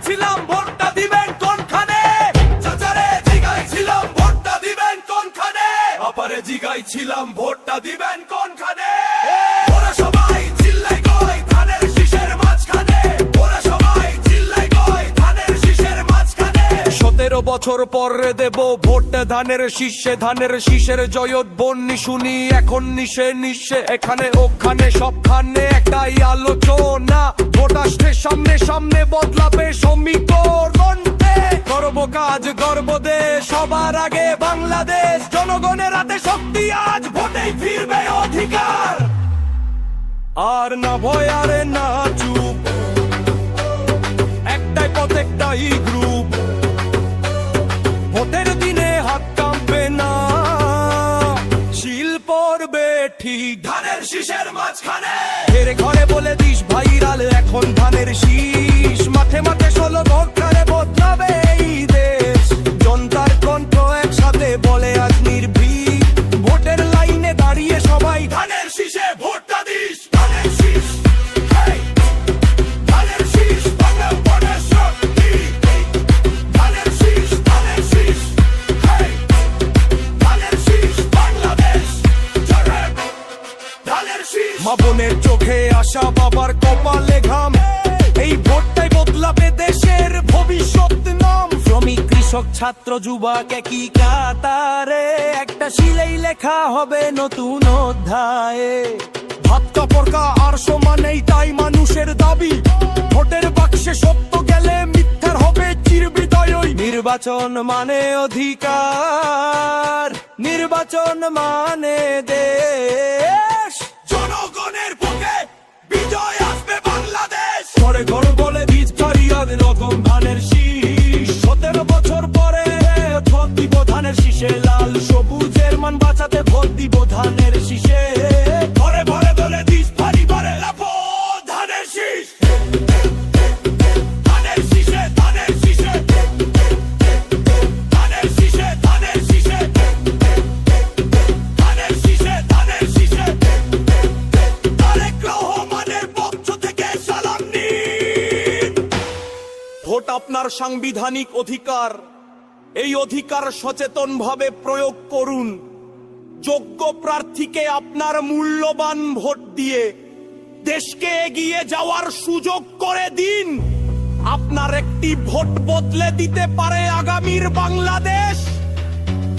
জিগাইছিলাম ভোটটা দিবেন কোনখানে, চাচারে জিগাইছিলাম ভোটটা দিবেন কোনখানে, আপারে জিগাইছিলাম ভোটটা দিবেন কোনখানে। ওরা সবাই চিল্লাই কয় ধানের শীষের মাঝখানে, ওরা সবাই চিল্লাই কয় ধানের শীষের মাঝখানে। 17 বছর পরে দেব ভোট ধানের শীষে, ধানের শীষের জয়োৎবন্নি শুনি এখন নিশে নিশে, এখানে ওখানে সবখানে একটাই আলোচনা, ভোট আসছে সামনে সামনে বদলাবে সমীকরণ। করব কাজ গর্ব দেশ, সবার আগে বাংলাদেশ, জনগণের হাতে শক্তি, আজ ভোটেই ফিরবে অধিকার। আর না ভয় আর না চুপ, একটাই পথ একটাই গ্রুপ, ভোটের দিনে হাত কাঁপবে না, শিল পড়বে ঠিক ধানের শীষের মাঝখানে। ঘরে ঘরে বলে দিস ভাইরাল এখন ধানের শীষ, মাঠে মাঠে 16 ভোটারে বদলাবে এই দেশ, জনতার কণ্ঠ একসাথে বলে আজ নির্ভীক, ভোটের লাইনে দাঁড়িয়ে সবাই ধানের শীষে ভোটটা দিস। ধানের শীষ, হেই, ধানের শীষ, বাংলার শক্তি, ধানের শীষ, হেই, ধানের শীষ, বাংলাদেশ জয়, ধানের শীষ। মা বোনের চোখে আশা, বাবার কপালে ঘাম, এই ভোটটাই বদলাবে দেশের ভবিষ্যৎ নাম। শ্রমিক কৃষক ছাত্র যুবক একই কাতারে, একটা শিলেই লেখা হবে নতুন অধ্যায়ে, ভাত কাপড় আর সমানেই তাই মানুষের দাবি, ভোটের বাক্সে সত্য গেলে মিথ্যার হবে চিরবিদায়। নির্বাচন মানে অধিকার, নির্বাচন মানে দেশ, জনগণের পক্ষে বিজয় আসবে বাংলাদেশ। ঘরে ঘর বলে বীজ ফারিয়াদ রকম ধানের শীষ, 17 বছর পরে ভোট দিব ধানের শীষে, লাল সবুজের মান বাঁচাতে ভোট দিব ধানের শীষে। ঘরে ঘরে বলে বীজ ফারিবারে লাফো ধানের শীষ, ধানের শীষে, ধানের শীষে, ধানের শীষে, ধানের শীষে, ধানের শীষে, ধানের শীষে। তারেক রহমানের পক্ষ থেকে সালাম নিন। ভোট আপনার সাংবিধানিক অধিকার, এই অধিকার সচেতনভাবে প্রয়োগ করুন, যোগ্য প্রার্থীকে আপনার মূল্যবান ভোট দিয়ে দেশকে এগিয়ে যাওয়ার সুযোগ করে দিন। আপনার একটি ভোট বদলে দিতে পারে আগামীর বাংলাদেশ,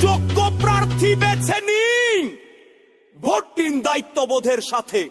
যোগ্য প্রার্থী বেছে নিন, ভোট দিন দায়িত্ববোধের সাথে।